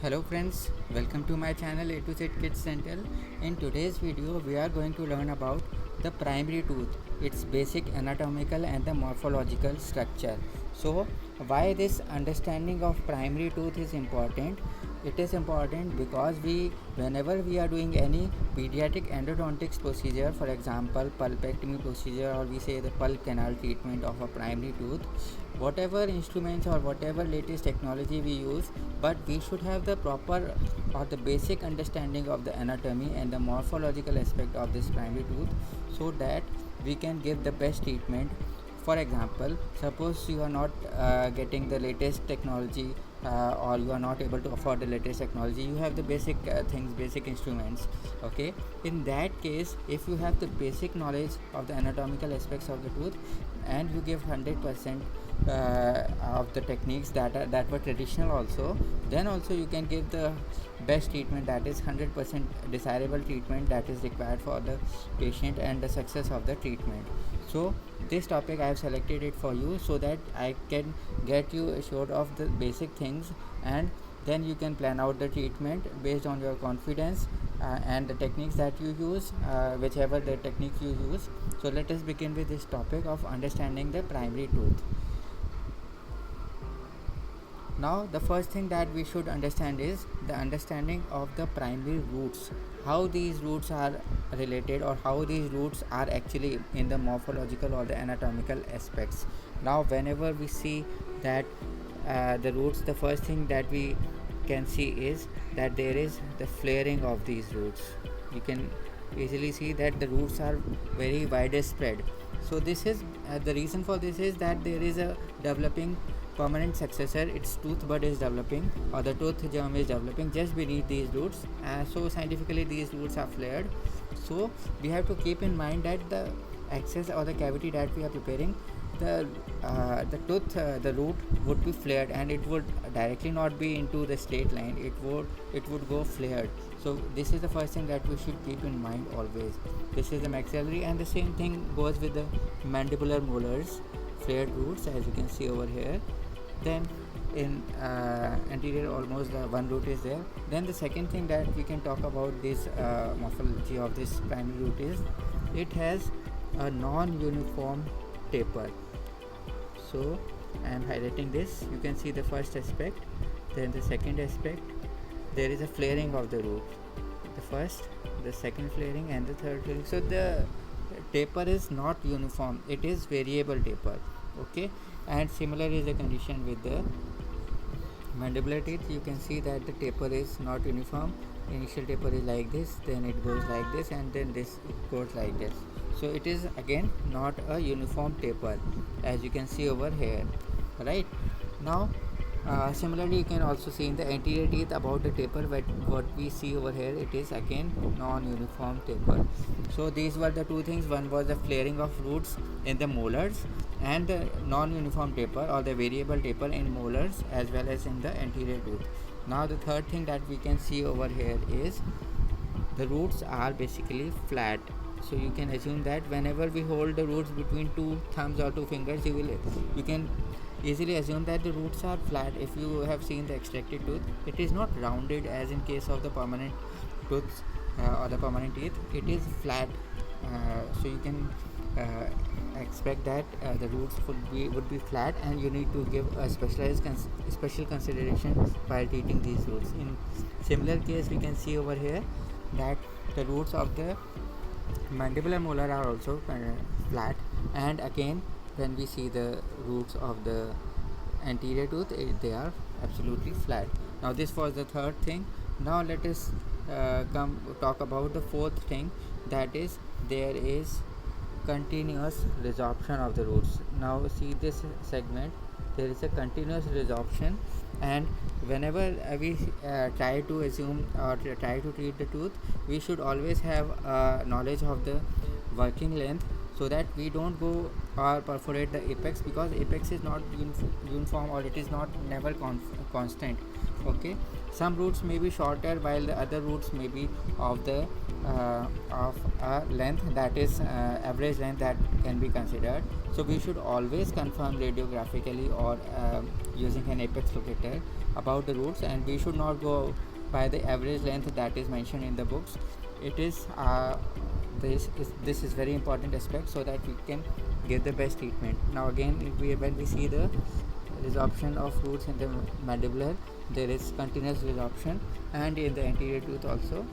Hello friends, welcome to my channel A to Z Kids Center. In today's video, we are going to learn about the primary tooth, its basic anatomical and the morphological structure. So, why this understanding of primary tooth is important? It is important because whenever we are doing any pediatric endodontics procedure, for example, pulpectomy procedure, or we say the pulp canal treatment of a primary tooth, whatever instruments or whatever latest technology we use, but we should have the proper or the basic understanding of the anatomy and the morphological aspect of this primary tooth, so that we can give the best treatment. For example, suppose you are not getting the latest technology, or you are not able to afford the latest technology, you have the basic things, basic instruments. Okay, in that case, if you have the basic knowledge of the anatomical aspects of the tooth and you give 100% of the techniques that were traditional also, then also you can give the best treatment, that is 100% desirable treatment that is required for the patient and the success of the treatment. So this topic I have selected it for you so that I can get you assured of the basic things, and then you can plan out the treatment based on your confidence and the techniques that you use, whichever the techniques you use. So let us begin with this topic of understanding the primary tooth. Now, the first thing that we should understand is the understanding of the primary roots, how these roots are related, or how these roots are actually in the morphological or the anatomical aspects. Now, whenever we see that the roots, the first thing that we can see is that there is the flaring of these roots. You can easily see that the roots are very widespread. So this is the reason for this is that there is a developing permanent successor, its tooth bud is developing, or the tooth germ is developing just beneath these roots. So scientifically these roots are flared. So we have to keep in mind that the access or the cavity that we are preparing, the tooth, the root would be flared, and it would directly not be into the straight line, it would go flared. So this is the first thing that we should keep in mind always. This is the maxillary, and the same thing goes with the mandibular molars, flared roots, as you can see over here. Then in anterior, almost the one root is there. Then the second thing that we can talk about this morphology of this primary root is it has a non-uniform taper. So I am highlighting this. You can see the first aspect, then the second aspect. There is a flaring of the root, the first, the second flaring, and the third flaring. So the taper is not uniform, it is variable taper. Okay, and similar is the condition with the mandibular teeth. You can see that the taper is not uniform. Initial taper is like this, then it goes like this, and then this it goes like this. So it is again not a uniform taper, as you can see over here. Right now, similarly you can also see in the anterior teeth about the taper, but what we see over here, it is again non-uniform taper. So these were the two things. One was the flaring of roots in the molars, and the non-uniform taper or the variable taper in molars as well as in the anterior tooth. Now the third thing that we can see over here is the roots are basically flat. So you can assume that whenever we hold the roots between two thumbs or two fingers, you can easily assume that the roots are flat. If you have seen the extracted tooth, it is not rounded as in case of the permanent tooths or the permanent teeth. It is flat. So you can expect that the roots would be flat, and you need to give a special consideration while treating these roots. In similar case, we can see over here that the roots of the mandibular molar are also flat, and again when we see the roots of the anterior tooth, they are absolutely flat. Now this was the third thing. Now let us come talk about the fourth thing, that is there is continuous resorption of the roots. Now see this segment, there is a continuous resorption, and whenever we try to assume or try to treat the tooth, we should always have knowledge of the working length, so that we don't go or perforate the apex, because apex is not uniform, or it is not never constant. Okay, some roots may be shorter while the other roots may be of the of a length that is average length that can be considered. So we should always confirm radiographically or using an apex locator about the roots, and we should not go by the average length that is mentioned in the books. It is this is very important aspect so that we can give the best treatment. Now again, when we see the resorption of roots in the mandibular, there is continuous resorption, and in the anterior tooth also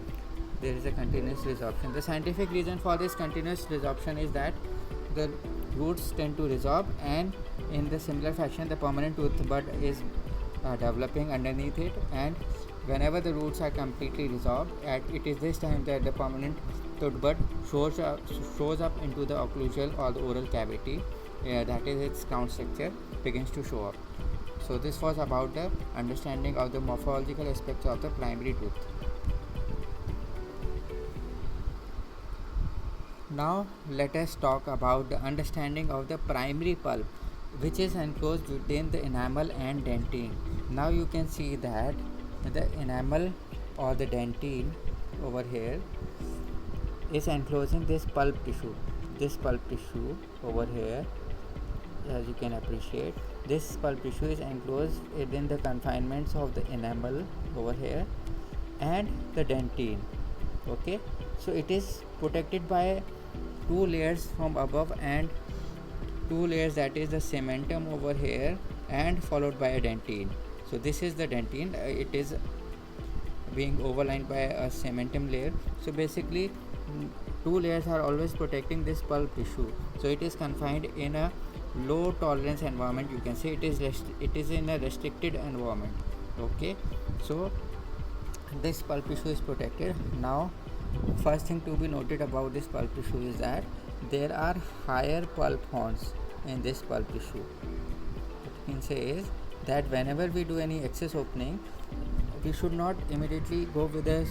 there is a continuous resorption. The scientific reason for this continuous resorption is that the roots tend to resorb, and in the similar fashion the permanent tooth bud is developing underneath it, and whenever the roots are completely resorbed, it is this time that the permanent tooth bud shows up into the occlusal or the oral cavity, that is its crown structure begins to show up. So this was about the understanding of the morphological aspects of the primary tooth. Now let us talk about the understanding of the primary pulp, which is enclosed within the enamel and dentine. Now you can see that the enamel or the dentine over here is enclosing this pulp tissue. This pulp tissue over here, as you can appreciate, this pulp tissue is enclosed within the confinements of the enamel over here and the dentine. Okay, so it is protected by two layers from above and two layers, that is the cementum over here and followed by a dentine. So this is the dentine, it is being overlined by a cementum layer. So basically two layers are always protecting this pulp tissue, so it is confined in a low tolerance environment. You can say it is in a restricted environment. Okay, so this pulp tissue is protected. Now first thing to be noted about this pulp tissue is that there are higher pulp horns in this pulp tissue. What you can say is that whenever we do any excess opening, we should not immediately go with a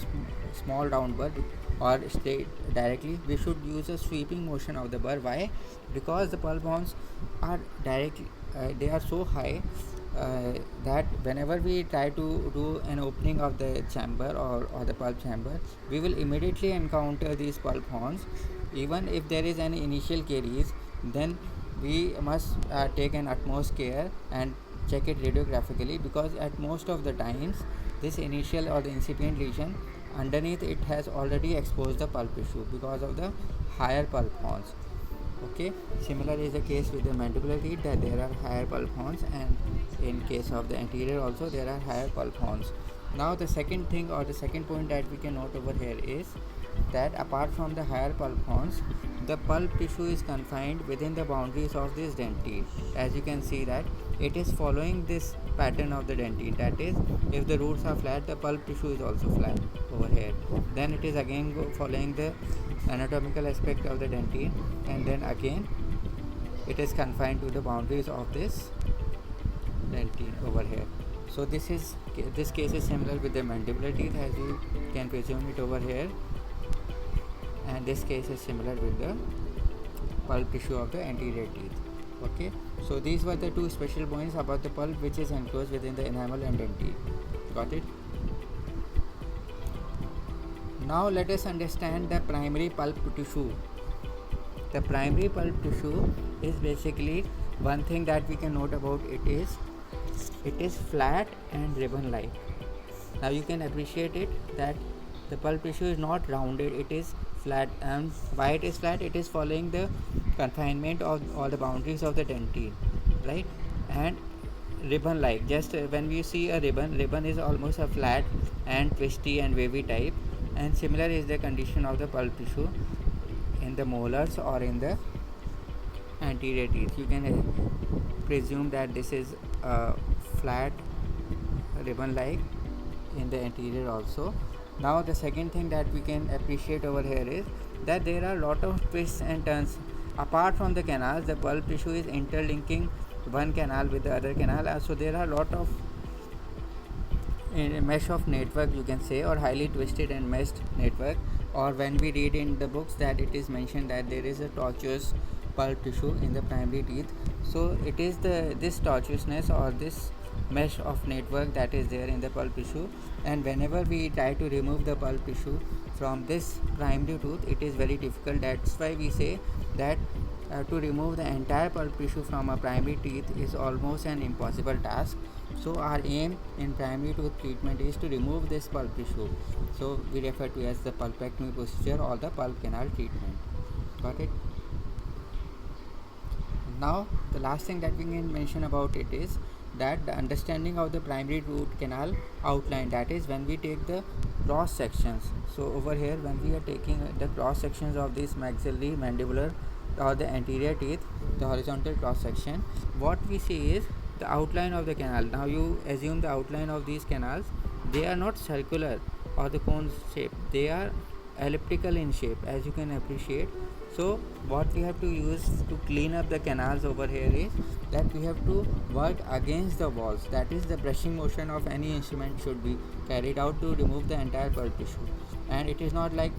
small down burr or straight directly. We should use a sweeping motion of the burr. Why? Because the pulp horns are directly they are so high that whenever we try to do an opening of the chamber or the pulp chamber, we will immediately encounter these pulp horns. Even if there is an initial caries, then we must take an utmost care and check it radiographically, because at most of the times this initial or the incipient lesion underneath it has already exposed the pulp tissue because of the higher pulp horns. Okay, similar is the case with the mandibular teeth, that there are higher pulp horns, and in case of the anterior also there are higher pulp horns. Now the second thing or the second point that we can note over here is that apart from the higher pulp horns, the pulp tissue is confined within the boundaries of this dentine. As you can see that it is following this pattern of the dentine, that is, if the roots are flat, the pulp tissue is also flat over here. Then it is again following the anatomical aspect of the dentine, and then again it is confined to the boundaries of this dentine over here. So this case is similar with the mandibular teeth, as you can presume it over here, and this case is similar with the pulp tissue of the anterior teeth. Okay, so these were the two special points about the pulp which is enclosed within the enamel and dentine. Got it? Now let us understand the primary pulp tissue. The primary pulp tissue is basically, one thing that we can note about it is flat and ribbon like. Now you can appreciate it that the pulp tissue is not rounded, it is flat. And why it is flat? It is following the confinement of all the boundaries of the dentine, right? And ribbon like, just when we see a ribbon is almost a flat and twisty and wavy type, and similar is the condition of the pulp tissue in the molars or in the anterior teeth. You can presume that this is a flat ribbon like in the anterior also. Now the second thing that we can appreciate over here is that there are a lot of twists and turns. Apart from the canals, the pulp tissue is interlinking one canal with the other canal, so there are a lot of mesh of network, you can say, or highly twisted and meshed network. Or when we read in the books that it is mentioned that there is a tortuous pulp tissue in the primary teeth, so it is this tortuousness or this mesh of network that is there in the pulp tissue, and whenever we try to remove the pulp tissue from this primary tooth, it is very difficult. That's why we say that to remove the entire pulp tissue from a primary teeth is almost an impossible task. So our aim in primary tooth treatment is to remove this pulp tissue. So we refer to as the pulpectomy procedure or the pulp canal treatment. Got it? Now the last thing that we can mention about it is that the understanding of the primary root canal outline, that is when we take the cross sections. So over here, when we are taking the cross sections of this maxillary, mandibular or the anterior teeth, the horizontal cross section, what we see is the outline of the canal. Now you assume the outline of these canals, they are not circular or the cone shape, they are elliptical in shape, as you can appreciate. So what we have to use to clean up the canals over here is that we have to work against the walls, that is the brushing motion of any instrument should be carried out to remove the entire pulp tissue. And it is not like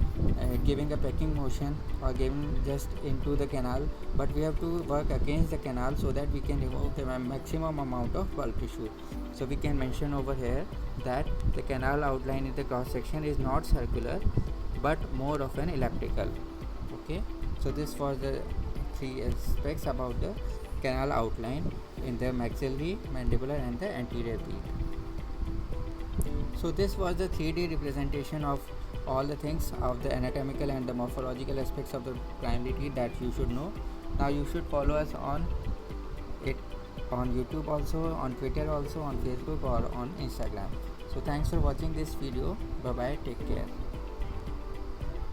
giving a pecking motion or giving just into the canal, but we have to work against the canal so that we can remove the maximum amount of pulp tissue. So we can mention over here that the canal outline in the cross section is not circular but more of an elliptical. Okay, so this was the three aspects about the canal outline in the maxillary, mandibular and the anterior teeth. So this was the 3D representation of all the things of the anatomical and the morphological aspects of the primary teeth that you should know. Now you should follow us on it on YouTube also, on Twitter also, on Facebook or on Instagram. So thanks for watching this video. Bye bye, take care.